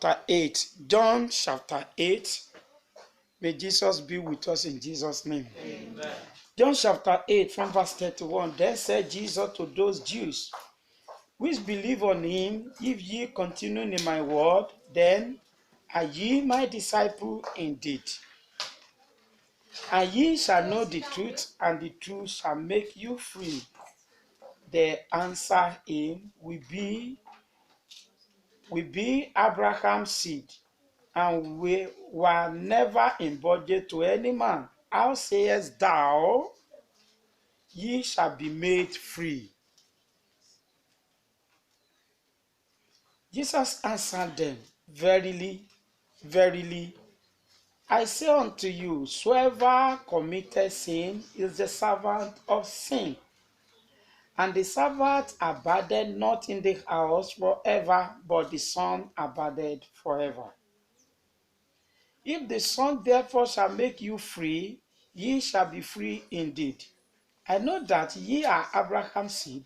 chapter 8. John chapter 8. May Jesus be with us in Jesus' name. Amen. John chapter 8 from verse 31. Then said Jesus to those Jews which believe on him, if ye continue in my word, then are ye my disciple indeed. And ye shall know the truth, and the truth shall make you free. They answer him, we be Abraham's seed, and we were never in bondage to any man. How sayest thou, ye shall be made free? Jesus answered them, Verily, verily, I say unto you, whosoever committed sin is the servant of sin. And the servant abideth not in the house forever, but the Son abideth forever. If the Son therefore shall make you free, ye shall be free indeed. I know that ye are Abraham's seed,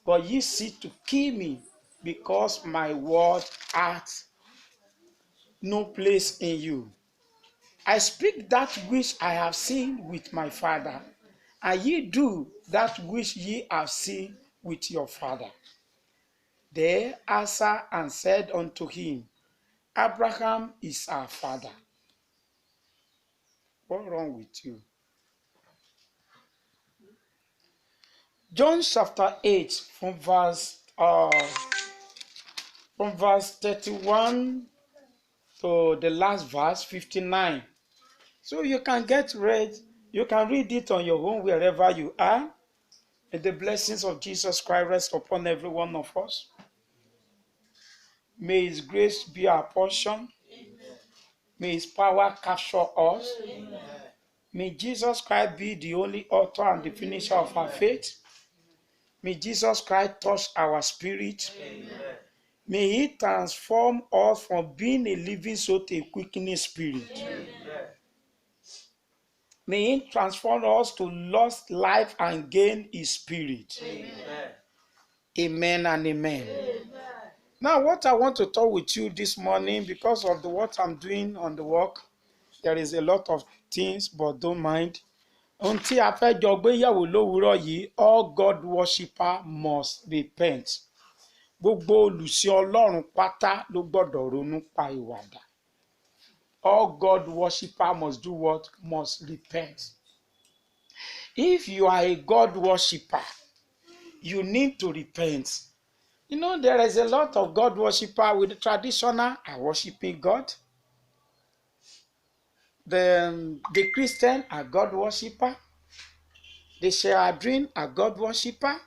but ye seek to kill me, because my word hath no place in you. I speak that which I have seen with my father, and ye do that which ye have seen with your father. They answered and said unto him, Abraham is our father. What's wrong with you? John chapter 8 from verse 31 to the last verse 59. So you can you can read it on your own wherever you are. May the blessings of Jesus Christ rest upon every one of us. May his grace be our portion. Amen. May his power capture us. Amen. May Jesus Christ be the only author and the finisher of our faith. May Jesus Christ touch our spirit. Amen. May he transform us from being a living soul to a quickening spirit. Amen. May he transform us to lost life and gain his spirit. Amen. Amen and amen. Amen. Now, what I want to talk with you this morning, because of what I'm doing on the work, there is a lot of things, but don't mind. Ohun tí a fẹ́ jọ gbéyẹ̀wò lówùúrọ̀ yìí, all God worshipper must repent. Gbogbo olùsìn Ọlọ́run pátá ló gbọ́dọ̀ ronú pa ìwàdà. All God worshipper must do what? Must repent. If you are a God worshipper, you need to repent. You know, there is a lot of God worshipper with the traditional are worshiping God. The Christian are God worshipper. The Sheadrin are God worshipper.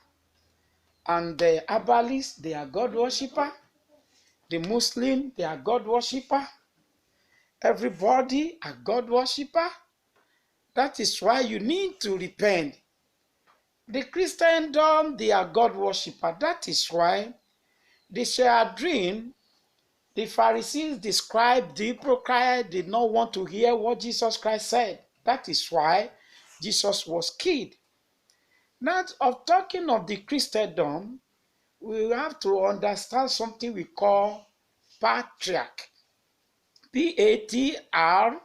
And the Abbalists, they are God worshipper. The Muslim, they are God worshipper. Everybody are God worshipper. That is why you need to repent. The Christendom, they are God worshipper. That is why the Sheadrin, the Pharisees, the scribes, the hypocrites did not want to hear what Jesus Christ said. That is why Jesus was killed. Now, of talking of the Christendom, we have to understand something we call patriarch. Patriarch.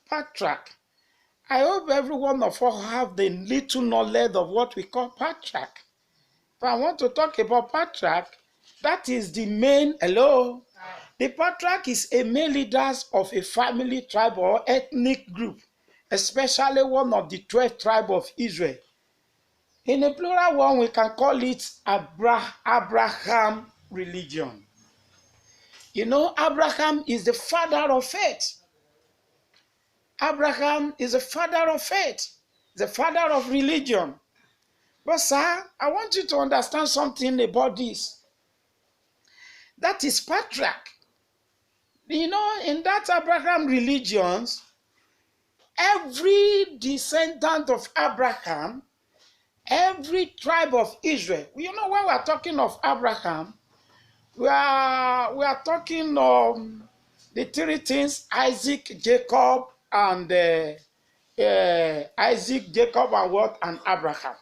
Patriarch. I hope every one of us have the little knowledge of what we call patriarch. But I want to talk about patriarch. That is the main, hello? The patriarch is a main leader of a family, tribe, or ethnic group, especially one of the 12 tribes of Israel. In a plural one, we can call it Abraham religion. You know, Abraham is the father of faith. Abraham is the father of faith, the father of religion. But sir, I want you to understand something about this. That is patriarch. You know, in that Abraham religions, every descendant of Abraham, every tribe of Israel, you know, when we are talking of Abraham, we are talking of the three things: Isaac, Jacob, and Isaac, Jacob, and what? And Abraham.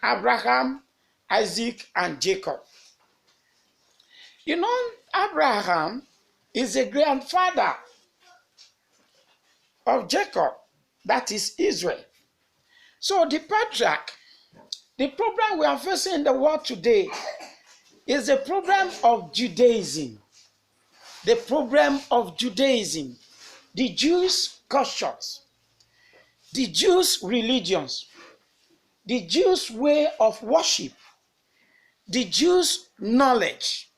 Abraham, Isaac, and Jacob. You know, Abraham is the grandfather of Jacob, that is Israel. So the patriarch, the problem we are facing in the world today is the problem of Judaism. The problem of Judaism, the Jews' cultures, the Jews' religions, the Jews' way of worship, the Jews' knowledge.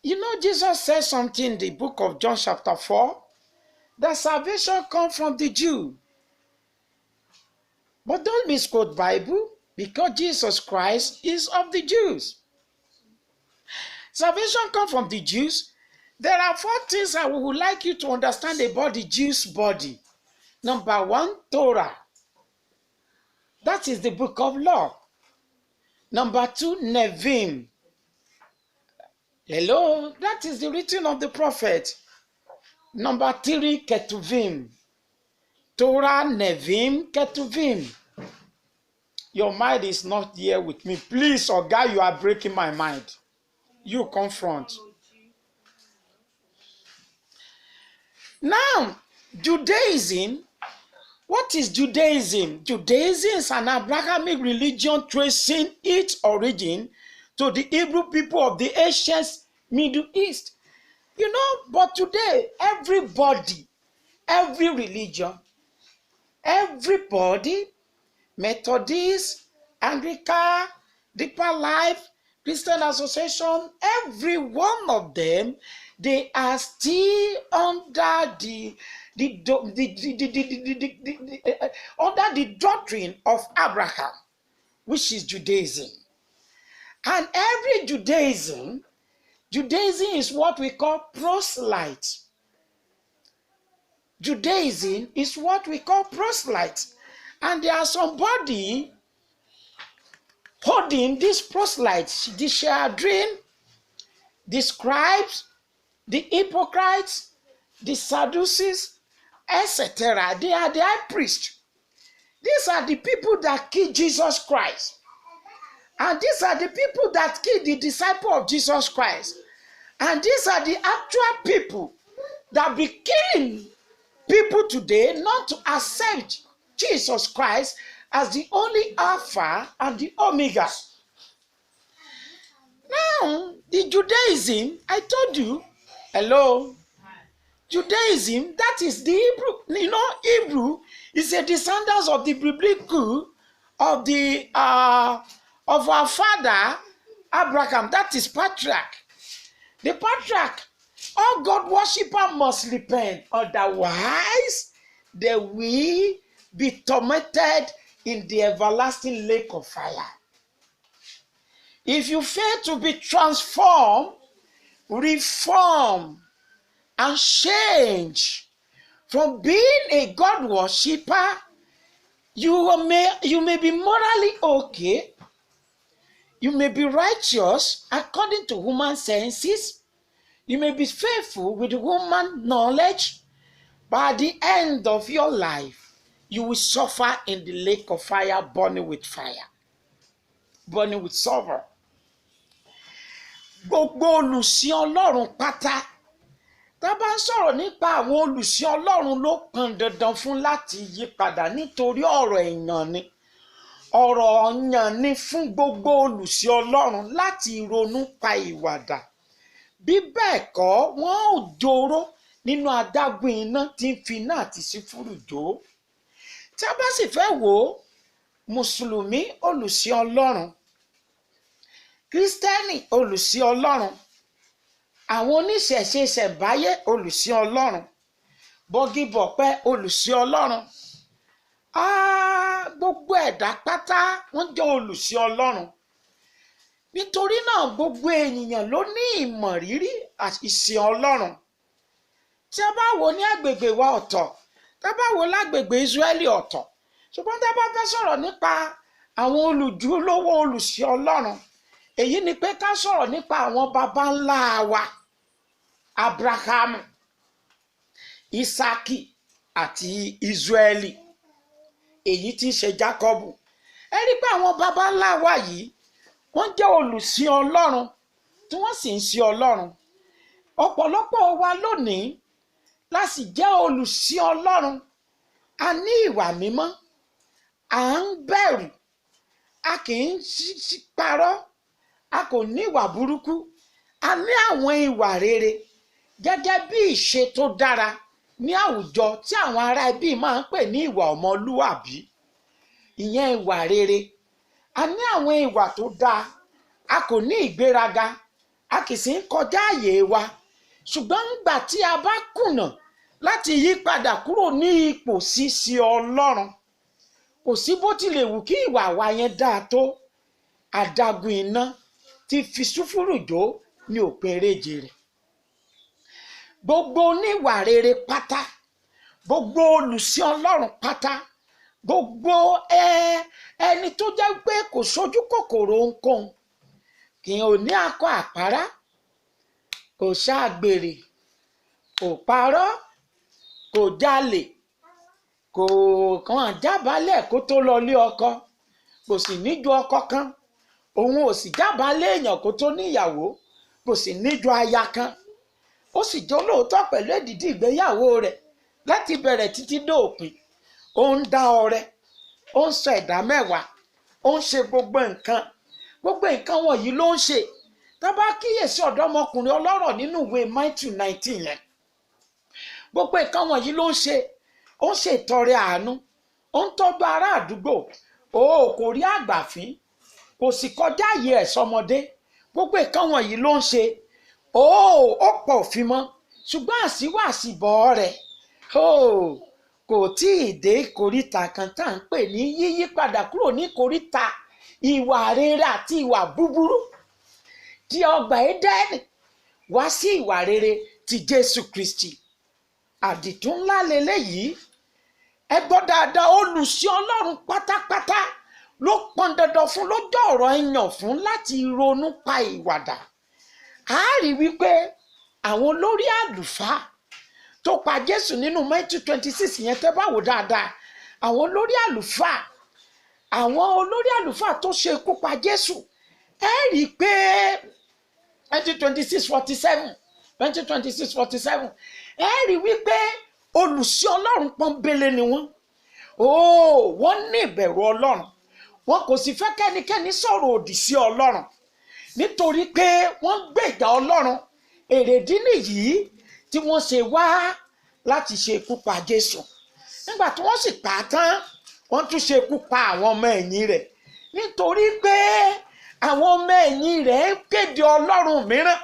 You know, Jesus said something in the book of John chapter 4, that salvation comes from the Jew. But don't misquote Bible, because Jesus Christ is of the Jews. Salvation comes from the Jews. There are 4 things I would like you to understand about the Jews' body. Number 1, Torah. That is the book of law. Number 2, Nevim. Hello, that is the written of the prophet. Number 3, Ketuvim. Torah, Nevim, Ketuvim. Your mind is not here with me. Please, Oga, you are breaking my mind. You confront. Now, Judaism. What is Judaism? Judaism is an Abrahamic religion tracing its origin to the Hebrew people of the ancient Middle East. You know, but today, everybody, every religion, everybody, Methodist, Anglican, Deeper Life, Christian Association, every one of them, they are still under the doctrine of Abraham, which is Judaism. And every Judaism is what we call proselyte. Judaism is what we call proselyte. And there are somebody holding these proselytes, the Sanhedrin, the scribes, the hypocrites, the Sadducees, etc. They are the high priest. These are the people that killed Jesus Christ. And these are the people that killed the disciple of Jesus Christ. And these are the actual people that be killing people today not to accept Jesus Christ as the only Alpha and the Omega. Now, the Judaism, I told you, hello, Judaism, that is the Hebrew. You know, Hebrew is a descendant of the biblical of our father Abraham. That is patriarch. The patriarch, all God worshippers must repent, otherwise they will be tormented in the everlasting lake of fire. If you fail to be transformed, reformed, and changed from being a God worshipper, you may be morally okay, you may be righteous according to human senses, you may be faithful with human knowledge, but at the end of your life, you will suffer in the lake of fire, burning with sulfur. Gbogbo olùsìn Ọlọ́run pátá, tá bá ń sọ̀rọ̀ nípa àwọn olùsìn Ọlọ́run ló pọn dandan fún láti yí padà nítorí ọ̀rọ̀ èèyàn ni. Ọ̀rọ̀ ọ̀yàn ni fún gbogbo olùsìn Ọlọ́run láti ronú pa ìwàdà. Bí bẹ́ẹ̀ kọ́, wọ́n ò jóró nínú adágún iná tí ń fi iná àti sífúrù jó. Tí a bá sì fẹ́ wò ó, Mùsùlùmí olùsìn Ọlọ́run, Kírísítẹ́nì olùsìn Ọlọ́run, àwọn oníṣẹ̀ṣe ṣẹ̀ǹbáyé olùsìn Ọlọ́run, bọ́gìbọ̀pẹ́ olùsìn Ọlọ́run, gbogbo ẹ̀dá pátá wọ́n jẹ́ olùsìn Ọlọ́run. Nítorí náà gbogbo ènìyàn ló ní ìmọ̀rírì ìsìn Ọlọ́run. Tí a bá wò ní agbègbè wa ọ̀tọ̀, tí a bá wò lágbègbè Ísírẹ́lì ọ̀tọ̀, ṣùgbọ́n tí a bá fẹ́ sọ̀rọ̀ nípa àwọn olùjúlówó olùsìn Ọlọ́run, èyí ni pé ká sọ̀rọ̀ nípa àwọn baba ńlá wa, Abrahamu, Isaki àti Ísírẹ́lì, èyí tí í ṣe Jákọ́bù. Ẹ rí pé àwọn baba ńlá wa yìí, wọ́n jẹ́ olùsìn Ọlọ́run, tí wọ́n sì ń sin Ọlọ́run. Ọ̀pọ̀lọpọ̀ wa lónìí la sì jẹ́ olùsìn Ọlọ́run. A ní ìwà mímọ́, à ń bẹ̀rù, a kì í parọ́, a kò ní ìwà burúkú, a ní àwọn ìwà rere gẹ́gẹ́ bí ìṣe tó dára ní àwùjọ tí àwọn ará ẹbí máa ń pè ní ìwà ọmọlúwàbí. Ìyẹn ìwà rere. A ní àwọn ìwà tó dáa, a kò ní ìgbéraga, a kì í sì ń kọjá àyè wa. Ṣùgbọ́n nígbà tí a bá kùnà láti yí padà kúrò ní ipò sísí Ọlọ́run, kò sí bó tilẹ̀ wù kí ìwà wa yẹn dáa tó, adágún iná ti fi sùfúrù jó ní òpin eréje rẹ̀. Gbogbo oníwà rere pátá, gbogbo olùsìn Ọlọ́run pátá, gbogbo ẹni tó jẹ́ pé kò sójú kòkòrò ohunkóhun, kì í ní akọ àpárá, kò ṣàgbèrè, kò parọ́, kò jalè, kò kàn jábálẹ̀ kó tó lọ lé ọkọ, kò sì níjọ ọkọ kan, òun ò sì jábálẹ̀ èèyàn kó tó níyàwó, kò sì níjọ aya kan. Ó sì jẹ́ olóòótọ́ pẹ̀lú èdìdí ìgbéyàwó rẹ̀ láti bẹ̀rẹ̀ títí dópin. Ó ń dá ọrẹ, ó ń sọ ìdá mẹ́wàá, ó ń ṣe gbogbo nǹkan wọ̀nyí ló ń ṣe. Tá bá kíyèsí ọ̀dọ́mọkùnrin ọlọ́rọ̀ nínú ìwé Matthew 19 yẹn, gbogbo nǹkan wọ̀nyí ló ń ṣe. Ó ń ṣètọrẹ àánú, ó ń tọ́jú ará àdúgbò, kò rí àgbàfín, kò sì kọjá àyè ẹ̀ sọmọdé. Gbogbo nǹkan wọ̀nyí ló ń ṣe. Ó pọ̀ òfin mọ́, ṣùgbọ́n àsíwàsíbọ̀ rẹ̀ kò tí ì dé ìkóríta kan tá à ń pè ní yíyí padà kúrò ní ìkóríta ìwà rere àti ìwà búburú tí ọgbà Édẹ́nì wá sí ìwà rere ti Jésù Kristi. Àdìtú ńlá leléyìí. Ẹ gbọ́ dáadáa, olùsìn Ọlọ́run pátápátá ló pọn dandan fún, ló jẹ́ ọ̀rọ̀ ẹ̀yàn fún láti ronú pa ìwàdà. A rí wípé àwọn olórí àlùfáà tó pa Jésù nínú Matthew 26 yẹn tẹ́ bá wò dáadáa, àwọn olórí àlùfáà tó ṣe ikú pa Jésù, ẹ rí i pé 2026:47 ẹ rí wípé olùsìn Ọlọ́run pọ́nbélé ni wọ́n. Wọ́n ní ìbẹ̀rù Ọlọ́run, wọn kò sì fẹ́ kẹ́nikẹ́ni sọ̀rọ̀ òdì sí Ọlọ́run nítorí pé wọ́n gbèjà Ọlọ́run. Èrèdí nìyí tí wọ́n ṣe wá láti ṣe ikú pa Jésù. Nígbà tí wọ́n sì pa á tán, wọ́n tún ṣe ikú pa àwọn ọmọ ẹ̀yìn rẹ̀ nítorí pé àwọn ọmọ ẹ̀yìn rẹ̀ ń kéde Ọlọ́run mìíràn.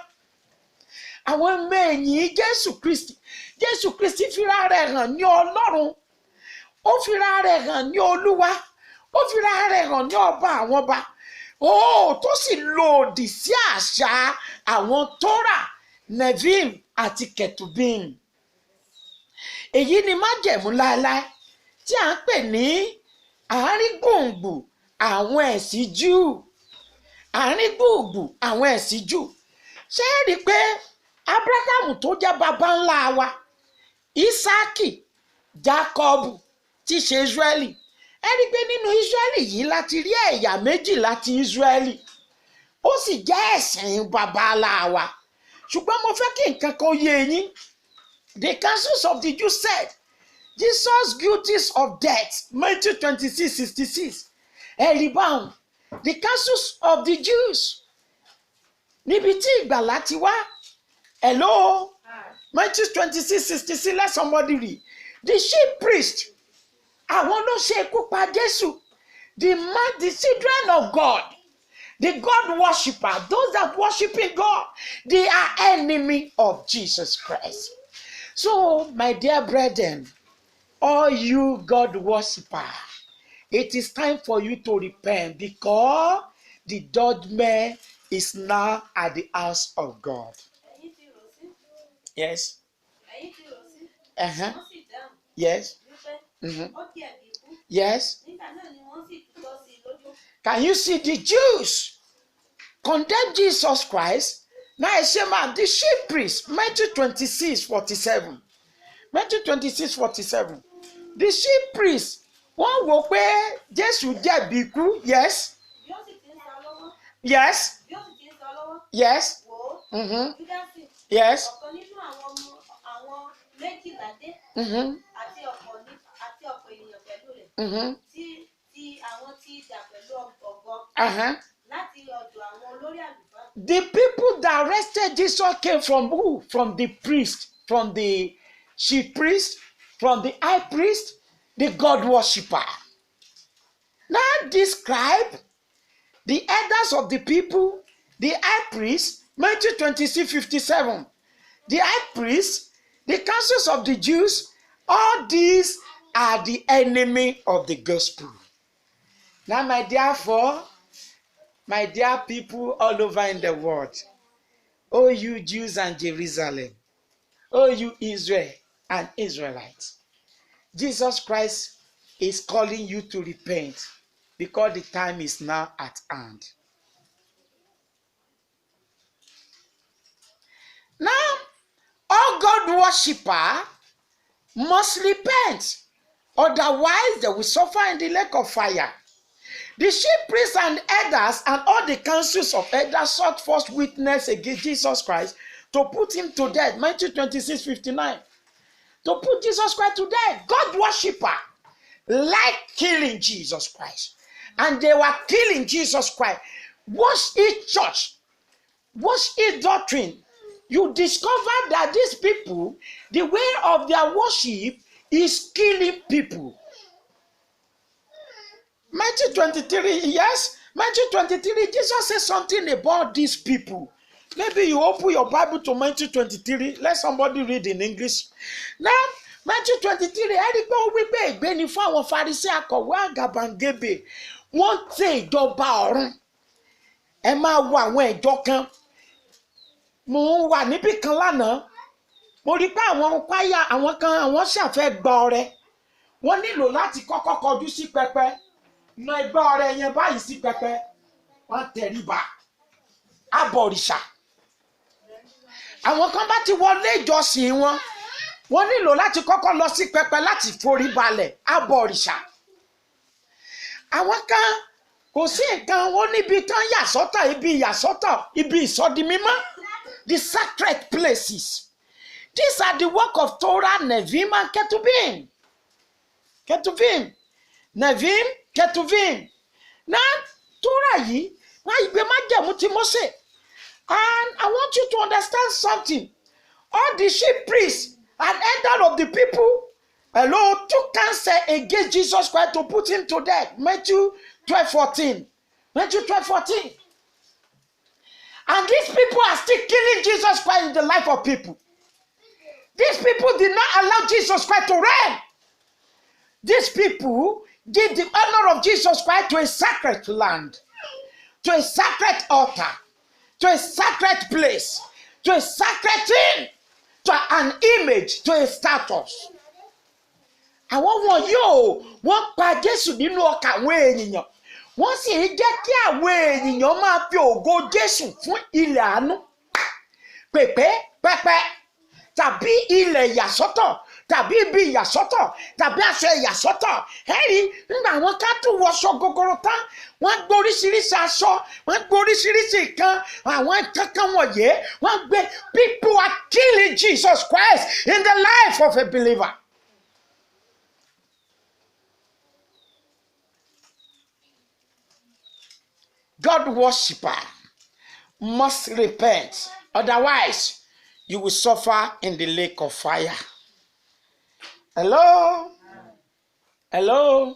Àwọn ọmọ ẹ̀yìn Jésù Kristi fira rẹ̀ hàn ní Ọlọ́run, ó fira rẹ̀ hàn ní Olúwa, ó fira rẹ̀ hàn ní ọba àwọn ọba, tó sì lòdì sí àṣà àwọn Tóra, Nevim àti Ketubim. Èyí ni májẹ̀mú láéláé tí à ń pè ní àárín gbùngbùn àwọn ẹ̀sìn Júù. Àárín gbùngbùn àwọn ẹ̀sìn Júù. Ṣé ẹ rí i pé Ábúráhámù tó jẹ́ baba ńlá wa, Ísáàkì, Jákọ́bù tí ṣe Ísírẹ́lì, ẹ rí i pé nínú Ísírẹ́lì yìí láti rí ẹ̀yà méjì láti Ísírẹ́lì. Ó sì jẹ́ ẹ̀sìn baba ńlá wa. Ṣùgbọ́n mo fẹ́ kí nǹkan kan yé yín. The councils of the Jews said, Jesus guilty of death, Matthew 26:66. Rebound. The councils of the Jews. Níbi tí ìgbàlà ti wá. Hello? Matthew 26:66. Let somebody read. The chief priest. Àwọn ló ṣe ikú pa Jésù. The children of God. The God worshipper. Those that worshiping God. They are enemy of Jesus Christ. So, my dear brethren, all you God worshipper, it is time for you to repent because the judgment is now at the house of God. Yes. Yes. Yes. Can you see the Jews condemn Jesus Christ? Now I say, man, the chief priest, Matthew 26:47. Matthew 26:47. The chief priest, wọ́n wò pé Jésù jẹ̀bi ikú. Yes. Yes. Yes. Yes. The people that arrested Jesus came from who? From the priest, from the chief priest, from the high priest, the God worshipper. Now describe the elders of the people, the high priest, Matthew 26:57. The high priest, the councils of the Jews, all these are the enemy of the gospel. Now, my dear people all over in the world, oh you Jews and Jerusalem, oh you Israel and Israelites, Jesus Christ is calling you to repent because the time is now at hand. Now, all God worshipper must repent, otherwise they will suffer in the lake of fire. The chief priests and elders and all the councils of elders sought false witness against Jesus Christ to put him to death. Matthew 26:59. To put Jesus Christ to death. God worshipper like killing Jesus Christ. And they were killing Jesus Christ. Watch each church, watch each doctrine. You discover that these people, the way of their worship is killing people. Matthew 23, yes, Matthew 23, Jesus says something about these people. Maybe you open your Bible to Matthew 23, let somebody read in English. Now, Matthew 23, ẹ̀rígbọ́ wípé ìgbéni fún àwọn Farisí akọ̀wé àgàbàǹgebè wọ́n tẹ ìjọba ọ̀run. Ẹ máa wo àwọn ìjọ kan. Mo wà níbì kan lánàá. Mo rí pé àwọn kwaya àwọn kan àwọn ṣàfẹ́ gba ọrẹ. Wọ́n nílò láti kọ́kọ́ kọjú sí pẹpẹ. Na ẹgbẹ́ ọrẹ yẹn báyìí sí pẹpẹ. Wọ́n tẹríba. Abọ̀rìṣà. Àwọn kan bá ti wọlé ìjọsìn wọn. Wọ́n nílò láti kọ́kọ́ lọ sí pẹpẹ láti forí balẹ̀. Abọ̀rìṣà. Àwọn kan kò sí nǹkan wọn níbi tán yà sọ́tọ̀, ibi ìyàsọ́tọ̀, ibi ìsọdimímọ́. The sacred places. These are the work of Torah, Nevim, and Ketuvim. Ketuvim. Nevim, Ketuvim. Now, Torah yìí, wọ́n ìgbé májẹ̀mú ti Mósè. And I want you to understand something. All the chief priests and elders of the people, took counsel against Jesus Christ to put him to death. Matthew 12:14. Matthew 12:14. And these people are still killing Jesus Christ in the life of people. These people did not allow Jesus Christ to reign. These people give the honor of Jesus Christ to a sacred land, to a sacred altar, to a sacred place, to a sacred thing, to an image, to a status. Àwọn wọ̀nyí o, wọ́n pa Jésù nínú ọkàn àwọn ènìyàn. Wọ́n sì ń jẹ́ kí àwọn ènìyàn máa fi ògo Jésù fún ilẹ̀ àánú. Pẹpẹ tàbí ilẹ̀ ìyàsọ́tọ̀ tàbí ibi ìyàsọ́tọ̀ tàbí aṣọ ìyàsọ́tọ̀. Ẹ̀rí nígbà àwọn ká tún wọṣọ gogoro tán, wọ́n gbé oríṣiríṣi aṣọ, wọ́n gbé oríṣiríṣi nǹkan, àwọn kankan wọ̀nyí, wọ́n gbé. People are killing Jesus Christ in the life of a believer. God worshipper must repent, otherwise you will suffer in the lake of fire. Hello? Hello?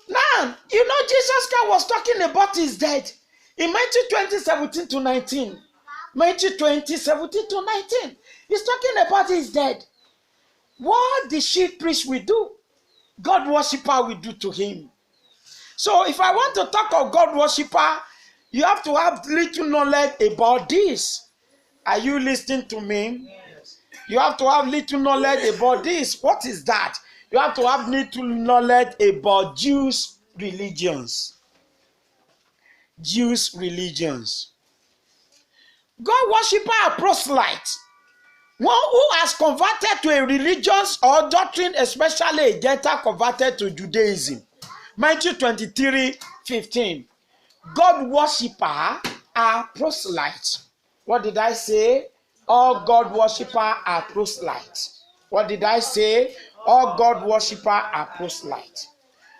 Now, you know Jesus Christ was talking about his death in Matthew 20:17-19. Matthew 20:17-19. He's talking about his death. What the chief priest will do, God worshipper will do to him. So if I want to talk of God worshipper, you have to have little knowledge about this. Are you listening to me? Yes. You have to have little knowledge about this. What is that? You have to have little knowledge about Jews' religions. Jews' religions. God worshipper are proselytes. One who has converted to a religion or doctrine, especially a Gentile converted to Judaism. Matthew 23:15. God worshipper are proselytes. What did I say? All God worshippers are proselytes. What did I say? All God worshippers are proselytes.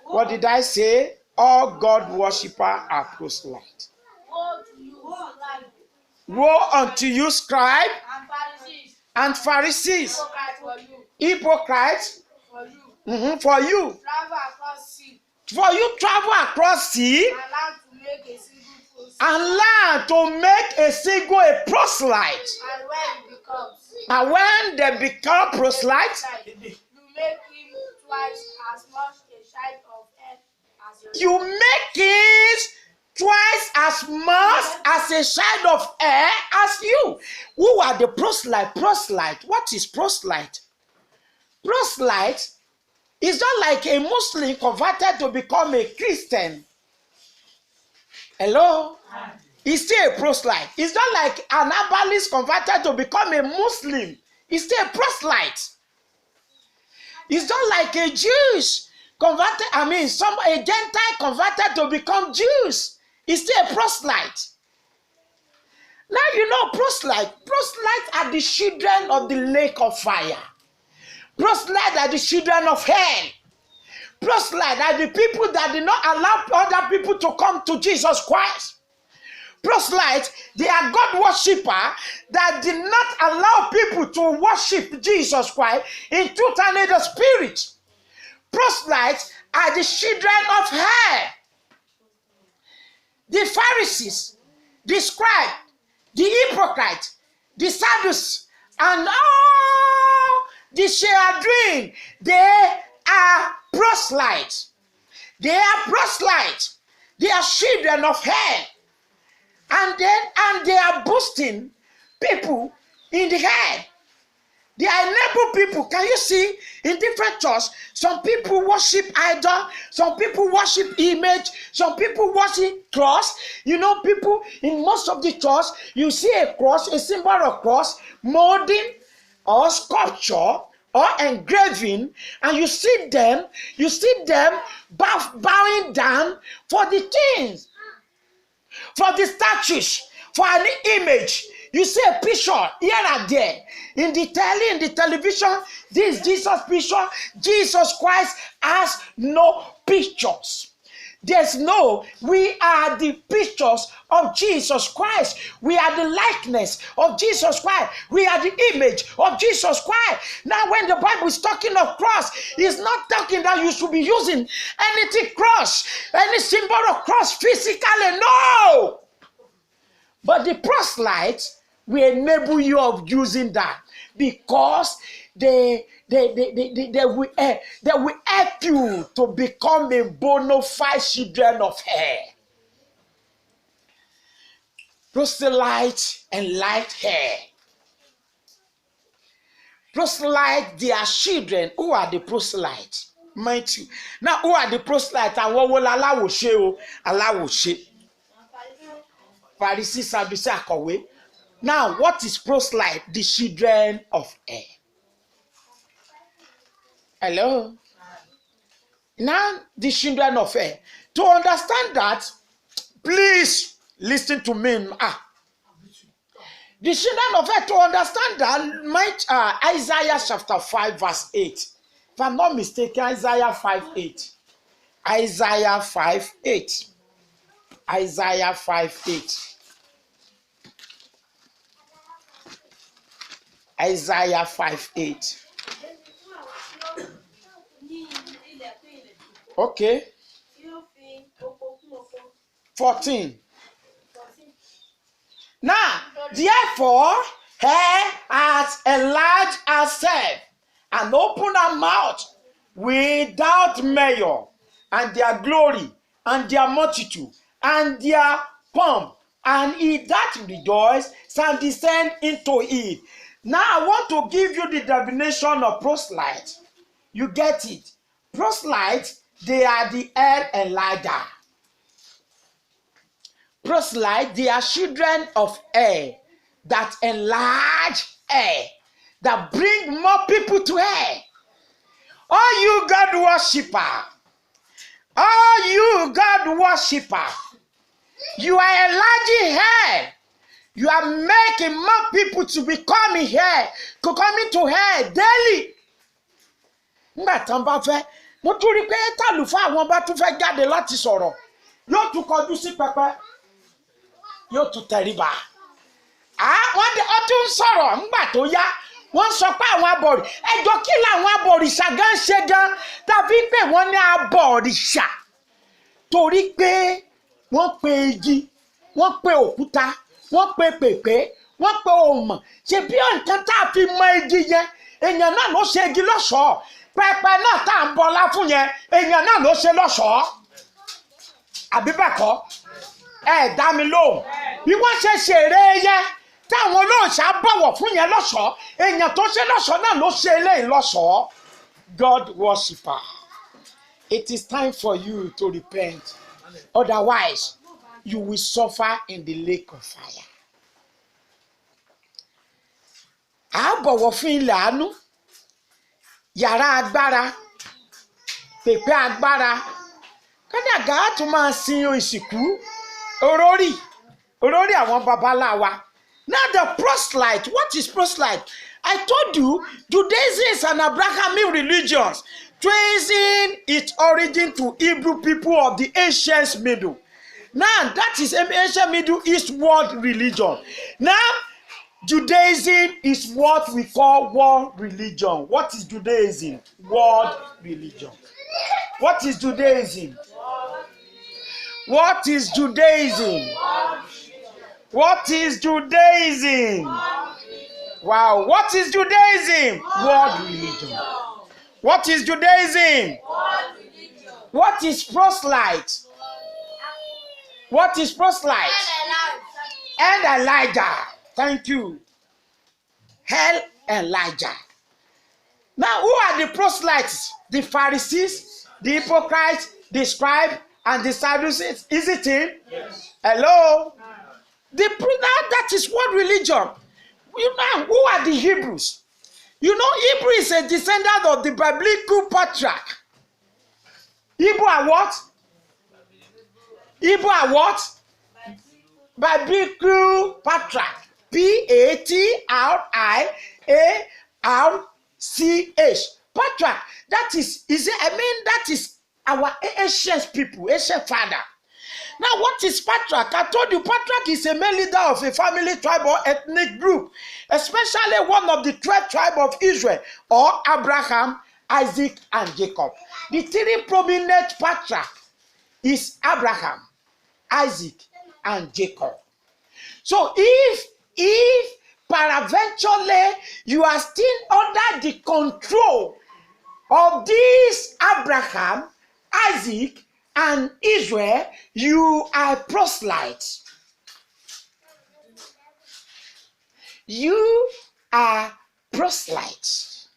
What did I say? All God worshippers are proselytes. Woe unto you, scribe and Pharisees. Hypocrites. For you. For you travel across sea and learn to make a single proselyte. And when they become proselytes, you make him twice as much a child of earth as your you make it twice as much as a child of air as you. Who are the proselyte? Proselyte. What is proselyte? Proselyte is not like a Muslim converted to become a Christian. Hello? He's still a proselyte. It's not like an herbalist converted to become a Muslim. He's still a proselyte. It's not like a Jewish converted, a Gentile converted to become Jews. He's still a proselyte. Now you know proselytes are the children of the lake of fire. Proselytes are the children of hell. Proselytes are the people that did not allow other people to come to Jesus Christ. Proselytes, they are God worshippers that did not allow people to worship Jesus Christ in truth and in the spirit. Proselytes are the children of hell. The Pharisees, the scribes, the hypocrites, the Sadducees, and all the Sanhedrin, they are proselytes. They are proselytes. They are children of hell. And they are boosting people in the head. They are enable people. Can you see in different churches? Some people worship idol, some people worship image, some people worship cross. You know, people in most of the church, you see a cross, a symbol of cross, molding or sculpture or engraving, and you see them bowing down for the things. For the statues, for an image. You see a picture here and there. In the television, this Jesus picture, Jesus Christ has no pictures. We are the pictures of Jesus Christ. We are the likeness of Jesus Christ. We are the image of Jesus Christ. Now when the Bible is talking of cross, it's not talking that you should be using anything cross, any symbol of cross physically, no. But the proselytes will enable you of using that because they will help you to become a bona fide children of hell. Proselytes and light hair. Proselytes, they are children. Who are the proselytes? Mind you. Now, who are the proselytes? And what will Allah show? Allah will show. Pharisees, Sadducees, Akawe. Now, what is proselyte? The children of air. Hello? Now, the children of air. To understand that, please listen to me. The children of air, to understand that, Isaiah chapter 5 verse 8. If I'm not mistaken, Isaiah 5:8. Isaiah 5:8. Isaiah 5:8. Isaiah 5:8. Okay. 14. Now, therefore, her has enlarged herself and opened her mouth without measure, and their glory, and their multitude, and their pomp, and he that rejoice shall descend into it. Now, I want to give you the definition of proselyte. You get it? Proselyte, they are the air enlarger. Proselyte, they are children of air that enlarge air, that bring more people to air. All you God worshipper, you are enlarging air. You are making more people to be coming here, to coming to here daily. Nígbà tán bá fẹ́, mo tún rí pé tàlùfáà àwọn bá tún fẹ́ jáde láti sọ̀rọ̀. Yóò tún kọjú sí pẹpẹ. Yóò tún tẹríba. Wọ́n tún sọ̀rọ̀ nígbà tó yá. Wọ́n sọ pé àwọn abọ̀rì. Ẹjọ́ kí làwọn abọ̀rìṣà gan ṣe gan? Tàbí pé wọ́n ní abọ̀rìṣà. Torí pé wọ́n pe igi, wọ́n pe òkúta, wọ́n pe pèpè, wọ́n pe òmọ̀. Ṣé bí nǹkan tá a fi mọ igi yẹn, èèyàn náà ló ṣe igi lọ́ṣọ̀ọ́. Pẹpẹ náà tá à ń bọlá fún yẹn, èèyàn náà ló ṣe lọ́ṣọ̀ọ́. Àbí bẹ́ẹ̀ kọ́? Ẹ dá mi lóhùn. Bí wọ́n ṣe ṣeré yẹn, táwọn olóòṣà bọ̀wọ̀ fún yẹn lọ́ṣọ̀ọ́, èèyàn tó ṣe lọ́ṣọ̀ọ́ náà ló ṣe eléyìí lọ́ṣọ̀ọ́. God worshipper, it is time for you to repent. Otherwise, you will suffer in the lake of fire. A bọ̀wọ̀ fún ilẹ̀ àánú, yàrá agbára, pèpè agbára, kádàgá tún máa sin ìsìnkú, orórì àwọn babaláwa. Now the proselyte, what is proselyte? I told you, Judaism is an Abrahamic religion, tracing its origin to Hebrew people of the ancient Middle. Now that is ancient Middle East world religion. Now Judaism is what we call world religion. What is Judaism? World religion. What is Judaism? What is Judaism? What is Judaism? Wow, what is Judaism? World religion. What is Judaism? What is proselyte? What is proselyte? And Elijah. Thank you. Hell and Elijah. Now, who are the proselytes? The Pharisees, the hypocrites, the scribes, and the Sadducees. Is it him? Yes. Hello? Now that is what religion. You know, who are the Hebrews? You know, Hebrew is a descendant of the biblical patriarch. Hebrew are what? Hebrew are what? Biblical patriarch. Patriarch. Patriarch. That is our ancient people, ancient father. Now, what is patriarch? I told you, patriarch is a male leader of a family, tribe, or ethnic group, especially one of the 12 tribes of Israel, or Abraham, Isaac, and Jacob. The three prominent patriarchs is Abraham, Isaac, and Jacob. So, if peradventure you are still under the control of this Abraham, Isaac, and Israel, you are proselytes. You are proselytes.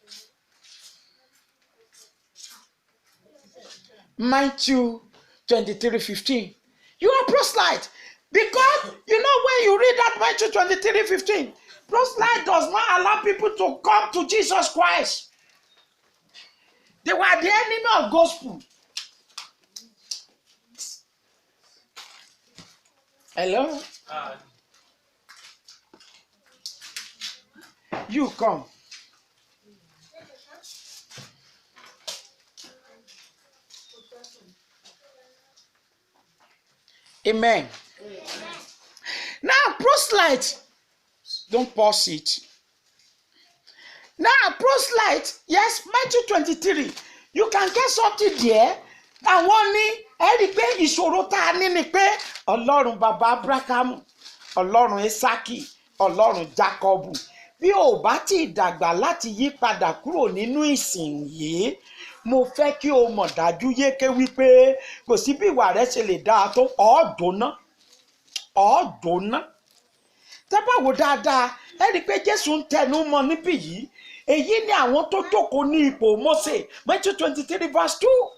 Matthew 23:15. You are proselyte. Because, you know, when you read that Matthew 23:15, proselyte does not allow people to come to Jesus Christ. They were the enemy of gospel. Hello? You come. Amen. Now, proselyte, don't pause it. Now, proselyte, yes, Matthew 23. You can get something there. And one ní ẹ̀rí pé ìṣòro tá a ní ni pé Ọlọ́run bàbá Abrahamu, Ọlọ́run Isaki, Ọlọ́run Jacobu. Bí o bá ti dàgbà láti yí padà kúrò nínú ìsìn yìí, mo fẹ́ kí o mọ̀ dájú yéké wípé kò sí bí ìwà rẹ ṣe lè dáa tó ọ̀ọ́dọ́nà. Tẹ́ bá wò dáadáa, ẹ̀rí pé Jésù ń tẹnu mọ́ níbí yìí. Èyí ni àwọn tó jókòó ní ipò Mósè. Matthew 23:2.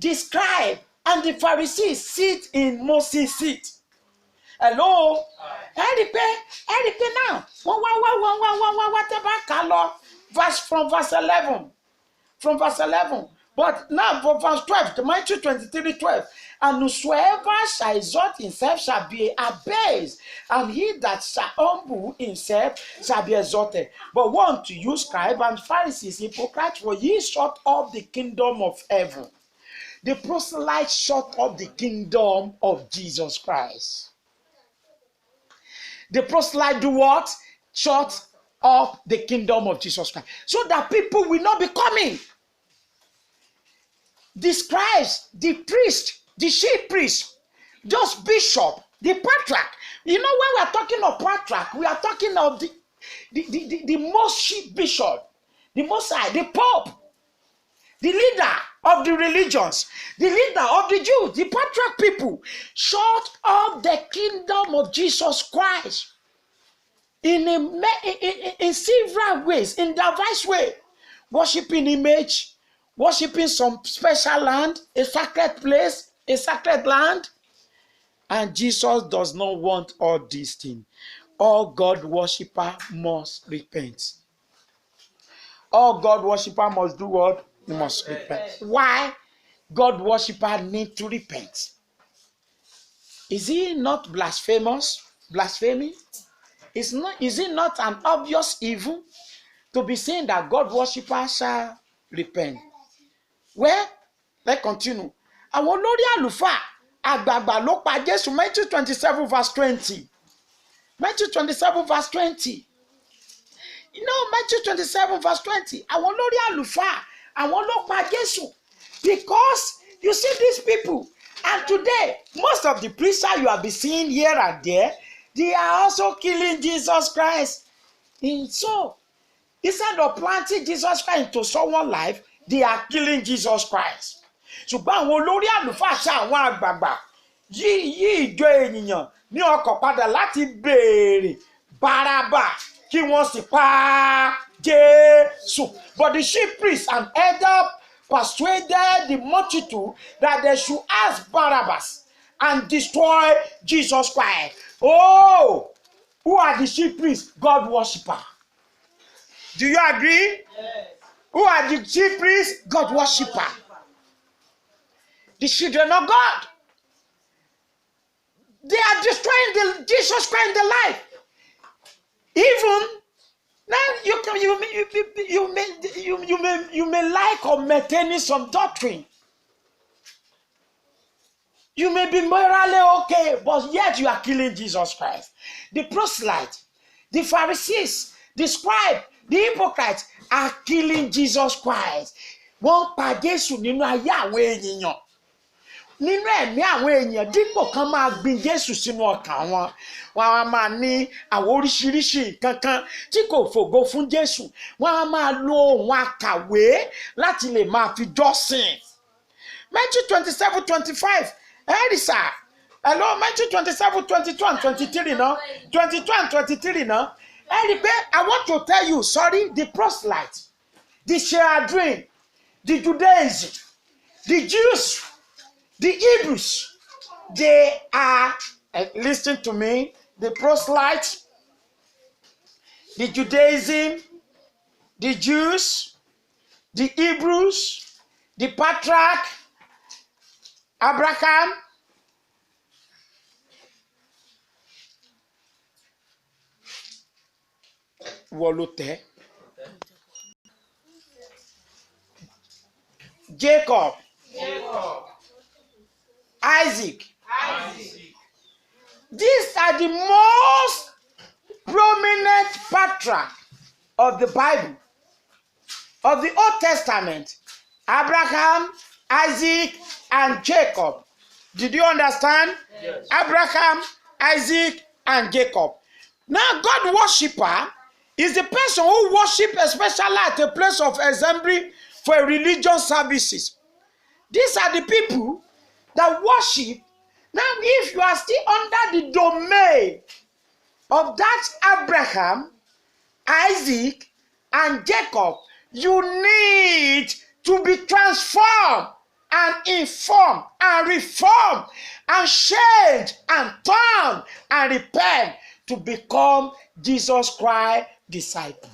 The scribe and the Pharisees sit in Moses' seat. Hello? Ẹ̀rí pé now, wọ́n tẹ́ bá kà lọ from verse 11. From verse 11, But now for verse 12, Matthew 23:12. And whosoever shall exalt himself shall be abased, and he that shall humble himself shall be exalted. But woe unto you, scribes and Pharisees, hypocrites, for ye shut up the kingdom of heaven. The proselytes shut up the kingdom of Jesus Christ. The proselytes do what? Shut up the kingdom of Jesus Christ. So that people will not be coming. The scribes, the priest, the chief priest, just bishop, the patriarch. You know, when we are talking of patriarch, we are talking of the most chief bishop, the most high, the pope, the leader of the religions, the leader of the Jews, the patriarch people. Shut up the kingdom of Jesus Christ in several ways, in diverse ways. Worshiping image, worshiping some special land, a sacred place, a sacred land. And Jesus does not want all these things. All God worshipper must repent. All God worshipper must do what? He must repent. Why? God worshipper need to repent. Is he not blasphemous? Blasphemy? Is it not an obvious evil to be saying that God worshipper shall repent? Well, let's continue. Àwọn olórí àlùfáà àgbààgbà ló pa Jésù. Matthew 27 verse 20. Matthew 27 verse 20. You know, Matthew 27 verse 20. Àwọn olórí àlùfáà àwọn ló pa Jésù. Because you see these people, and today most of the preachers you have been seeing here and there, they are also killing Jesus Christ. And so, instead of planting Jesus Christ into someone's life, they are killing Jesus Christ. Ṣùgbọ́n àwọn olórí àlùfáà àti àwọn àgbààgbà yí ìjọ ènìyàn ní ọkàn padà láti béèrè Bárábà kí wọ́n sì pa Jésù. But the chief priest and elder persuaded the multitude that they should ask Barabbas and destroy Jesus Christ. Oh, who are the chief priests? God worshippers. Do you agree? Yes. Who are the chief priests? God worshippers. The children of God. They are destroying the Jesus Christ in the life. Even now, you may like or maintaining some doctrine. You may be morally okay, but yet you are killing Jesus Christ. The proselytes, the Pharisees, the scribes, the hypocrites are killing Jesus Christ. Wọ́n pa Jésù nínú ayé àwọn ènìyàn. Nínú ẹ̀mí àwọn èèyàn dípò kan máa gbin Jésù sínú ọkàn wọn. Wọ́n á máa ní àwọn oríṣiríṣi kankan tí kò fògo fún Jésù. Wọ́n á máa lo ohun àkàwé láti lè máa fi jọ́sìn. Matthew 27:25. Sir. Hello, Matthew 27, 22 and 23 now. 22 and 23 now. I want to tell you, sorry, the proselytes, the Sheadrin, the Judaism, the Jews, the Hebrews, they are, listen to me, the proselytes, the Judaism, the Jews, the Hebrews, the patriarch, Abraham, Wolote, Jacob, Isaac. These are the most prominent patriarchs of the Bible, of the Old Testament. Abraham, Isaac, and Jacob. Did you understand? Yes. Abraham, Isaac, and Jacob. Now, God worshipper is the person who worships especially at a place of assembly for religious services. These are the people that worship. Now, if you are still under the domain of that Abraham, Isaac, and Jacob, you need to be transformed and informed and reformed and changed and turned and repent to become Jesus Christ's disciple.